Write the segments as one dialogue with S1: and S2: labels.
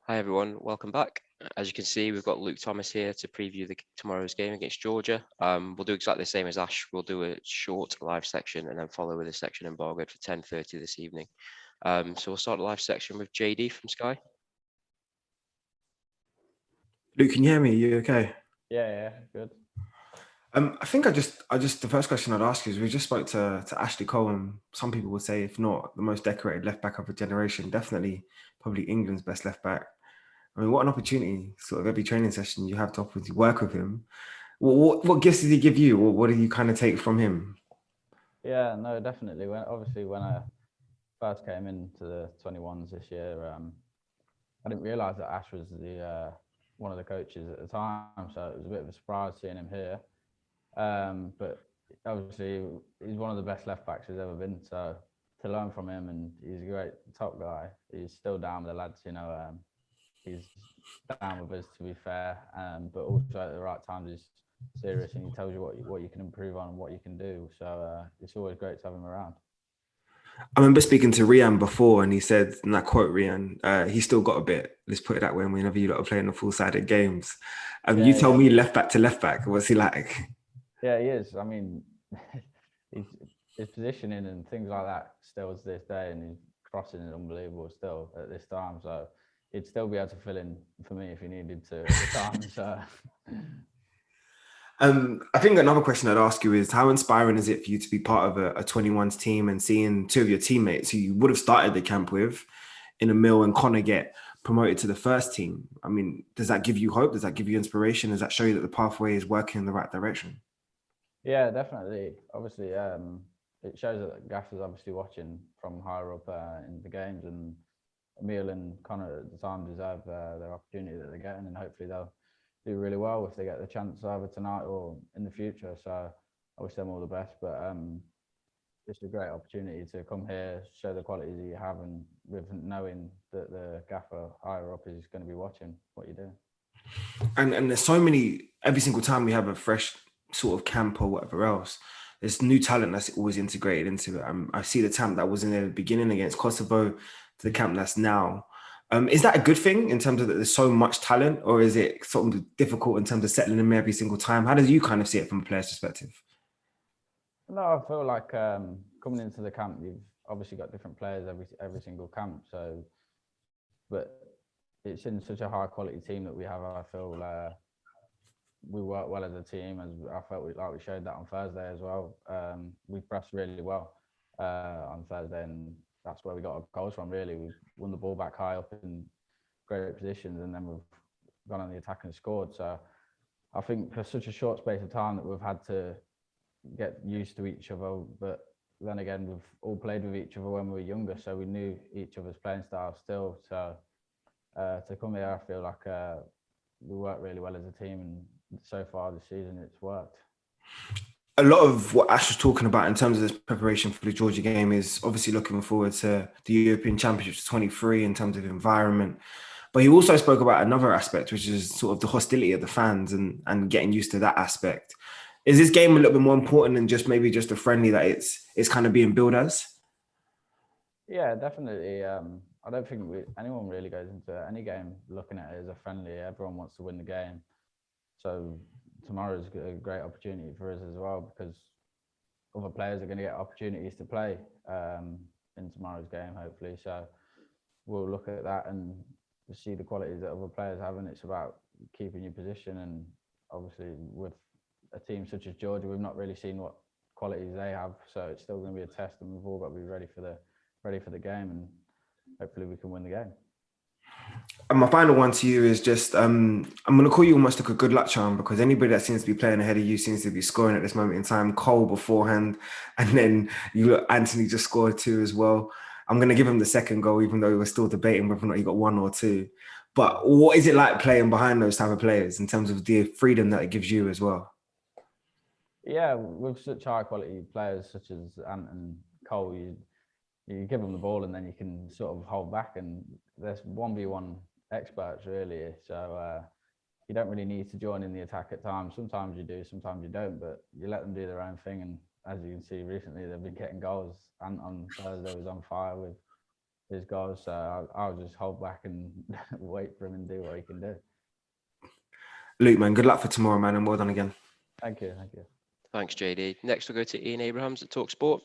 S1: Hi everyone, welcome back. As you can see, we've got Luke Thomas here to preview tomorrow's game against Georgia. We'll do exactly the same as Ash. We'll do a short live section and then follow with a section embargoed for 10:30 this evening. So we'll start the live section with JD from Sky.
S2: Luke, can you hear me? Are you okay?
S3: Yeah, good.
S2: I think the first question I'd ask you is we just spoke to Ashley Cole, and some people would say, if not the most decorated left back of a generation, definitely probably England's best left back. I mean, what an opportunity! Sort of every training session you have to opportunity work with him. What gifts did he give you? What do you kind of take from him?
S3: Yeah, no, definitely. When I first came into the 21s this year, I didn't realise that Ash was the one of the coaches at the time, so it was a bit of a surprise seeing him here. But obviously, he's one of the best left backs there's ever been. So to learn from him, and he's a great top guy. He's still down with the lads, he's down with us to be fair, but also at the right times he's serious and he tells you what you can improve on and what you can do. So it's always great to have him around.
S2: I remember speaking to Rian before, and he said, and I quote Rian, he's still got a bit. Let's put it that way. Whenever you lot are playing the full-sided games, you tell me left back to left back. What's he like?
S3: Yeah, he is. I mean, his positioning and things like that still to this day, and his crossing is unbelievable still at this time. So he'd still be able to fill in for me if he needed to at the time. So.
S2: I think another question I'd ask you is, how inspiring is it for you to be part of a 21s team and seeing two of your teammates who you would have started the camp with in Emil and Connor get promoted to the first team? I mean, does that give you hope? Does that give you inspiration? Does that show you that the pathway is working in the right direction?
S3: Yeah, definitely. Obviously, it shows that Gaffer's obviously watching from higher up in the games, and Emil and Connor at the time deserve their opportunity that they're getting, and hopefully they'll do really well if they get the chance either tonight or in the future. So I wish them all the best, but it's a great opportunity to come here, show the qualities that you have, and with knowing that the gaffer higher up is going to be watching what you do.
S2: And there's so many, every single time we have a fresh sort of camp or whatever else, there's new talent that's always integrated into it. I see the camp that was in the beginning against Kosovo to the camp that's now. Is that a good thing in terms of that there's so much talent, or is it sort of difficult in terms of settling them every single time? How do you kind of see it from a player's perspective?
S3: No, I feel like coming into the camp, you've obviously got different players every single camp. So, but it's in such a high quality team that we have. I feel we work well as a team, as I felt like we showed that on Thursday as well. We pressed really well on Thursday, and that's where we got our goals from. Really, we won the ball back high up in great positions, and then we've gone on the attack and scored. So I think for such a short space of time that we've had to get used to each other, but then again, we've all played with each other when we were younger, so we knew each other's playing style still. So to come here, I feel like we work really well as a team, and so far this season it's worked.
S2: A lot of what Ash was talking about in terms of this preparation for the Georgia game is obviously looking forward to the European Championships 23 in terms of environment. But he also spoke about another aspect, which is sort of the hostility of the fans and getting used to that aspect. Is this game a little bit more important than just maybe just a friendly that it's kind of being billed as?
S3: Yeah, definitely. I don't think anyone really goes into any game looking at it as a friendly. Everyone wants to win the game. So tomorrow's a great opportunity for us as well, because other players are going to get opportunities to play in tomorrow's game, hopefully. So we'll look at that and see the qualities that other players have, and it's about keeping your position. And obviously with a team such as Georgia, we've not really seen what qualities they have, so it's still going to be a test, and we've all got to be ready for the game, and hopefully we can win the game.
S2: And my final one to you is just, I'm going to call you almost like a good luck charm, because anybody that seems to be playing ahead of you seems to be scoring at this moment in time. Cole beforehand, and then Anthony just scored 2 as well. I'm going to give him the second goal, even though we're still debating whether or not he got 1 or 2. But what is it like playing behind those type of players in terms of the freedom that it gives you as well?
S3: Yeah, with such high quality players such as Ant and Cole, you give them the ball and then you can sort of hold back, and there's 1v1 experts really. So you don't really need to join in the attack at times. Sometimes you do, sometimes you don't, but you let them do their own thing. And as you can see recently, they've been getting goals. Ant on Thursday was on fire with his goals. So I'll just hold back and wait for him and do what he can do.
S2: Luke, man, good luck for tomorrow, man, and well done again.
S3: Thank you. Thank you.
S1: Thanks, JD. Next, we'll go to Ian Abrahams at Talk Sport.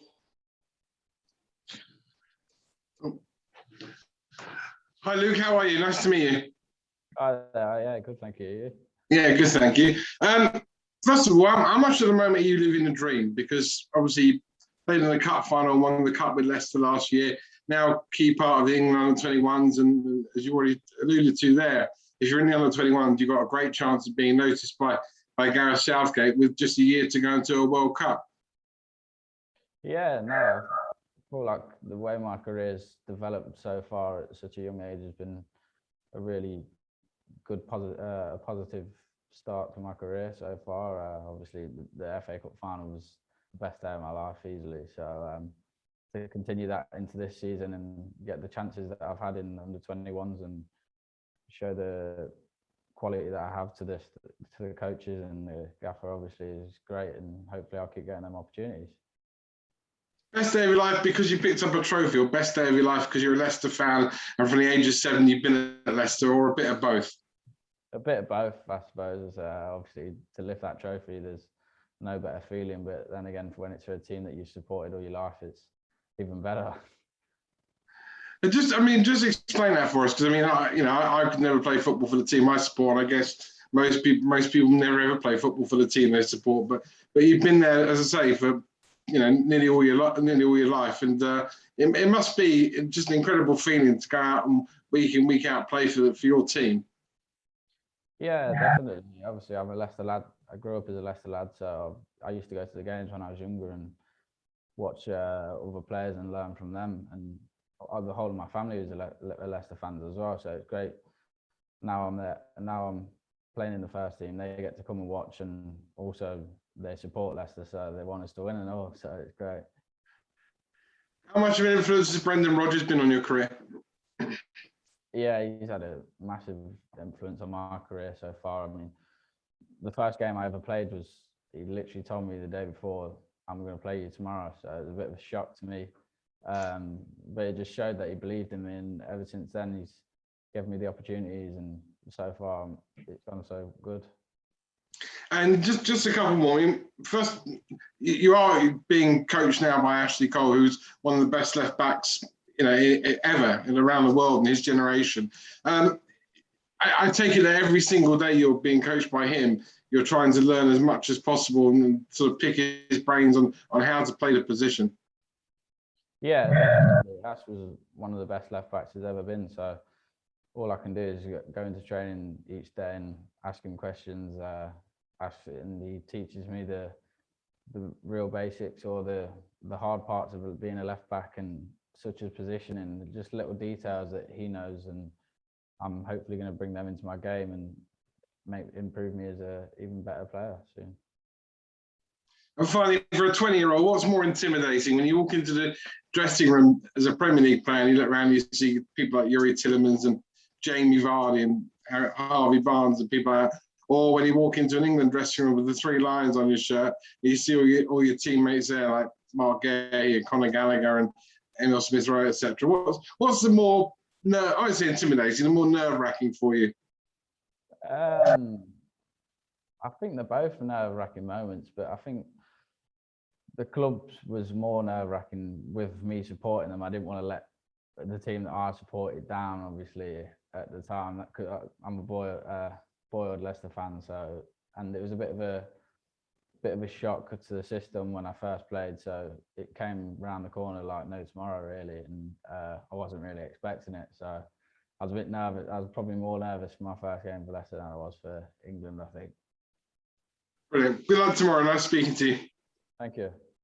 S4: Hi, Luke. How are you? Nice to meet you.
S3: Yeah, good. Thank you. You?
S4: Yeah, good. Thank you. First of all, how much at the moment are you living the dream? Because obviously, you played in the cup final, won the cup with Leicester last year. Now, key part of the England U21s, and as you already alluded to there, if you're in the under-21s, you've got a great chance of being noticed by Gareth Southgate with just a year to go into a World Cup.
S3: Yeah, no, I feel like the way my career's developed so far at such a young age has been a really good positive start to my career so far. Obviously, the FA Cup final was the best day of my life easily. So to continue that into this season and get the chances that I've had in under 21s and show the quality that I have to the coaches and the gaffer obviously is great, and hopefully I'll keep getting them opportunities.
S4: Best day of your life because you picked up a trophy, or best day of your life because you're a Leicester fan and from the age of 7 you've been at Leicester, or a bit of both?
S3: A bit of both, I suppose. Obviously, to lift that trophy, there's no better feeling. But then again, when it's for a team that you've supported all your life, it's even better.
S4: Just explain that for us, because I could never play football for the team I support. I guess most people never ever play football for the team they support. But you've been there, as I say, for nearly all your life, and it must be just an incredible feeling to go out and week in, week out play for your team.
S3: Yeah, definitely. Obviously, I'm a Leicester lad. I grew up as a Leicester lad, so I used to go to the games when I was younger and watch other players and learn from them. And the whole of my family is a Leicester fans as well, so it's great. Now I'm there, and now I'm playing in the first team. They get to come and watch, and also they support Leicester, so they want us to win and all. So it's great.
S4: How much of an influence has Brendan Rodgers been on your career?
S3: Yeah, he's had a massive influence on my career so far. I mean, the first game I ever played was, he literally told me the day before, I'm going to play you tomorrow. So it was a bit of a shock to me. But it just showed that he believed in me. And ever since then, he's given me the opportunities. And so far, it's gone so good. And
S4: just a couple more. First, you are being coached now by Ashley Cole, who's one of the best left backs ever and around the world in his generation. I take it that every single day you're being coached by him, you're trying to learn as much as possible and sort of pick his brains on how to play the position.
S3: Yeah, definitely. Ash was one of the best left backs there's ever been. So all I can do is go into training each day and ask him questions. And he teaches me the real basics, or the hard parts of being a left back, and such as positioning, just little details that he knows, and I'm hopefully going to bring them into my game and improve me as a even better player soon.
S4: And finally, for a 20-year-old, what's more intimidating when you walk into the dressing room as a Premier League player and you look around, you see people like Yuri Tillemans and Jamie Vardy and Harvey Barnes and people like that, or when you walk into an England dressing room with the 3 lions on your shirt, you see all your teammates there like Mark Gay and Conor Gallagher and Emil Smith-Rowe, etc. What's the more, I would say intimidating, the more nerve-wracking for you?
S3: I think they're both nerve-wracking moments, but I think the club was more nerve-wracking with me supporting them. I didn't want to let the team that I supported down, obviously, at the time. I'm a boyhood Leicester fan, and it was a bit of a shock to the system when I first played. So it came round the corner like no tomorrow, really, and I wasn't really expecting it. So I was a bit nervous. I was probably more nervous for my first game for Leicester than I was for England, I think.
S4: Brilliant. Good luck tomorrow. Nice speaking to you.
S3: Thank you.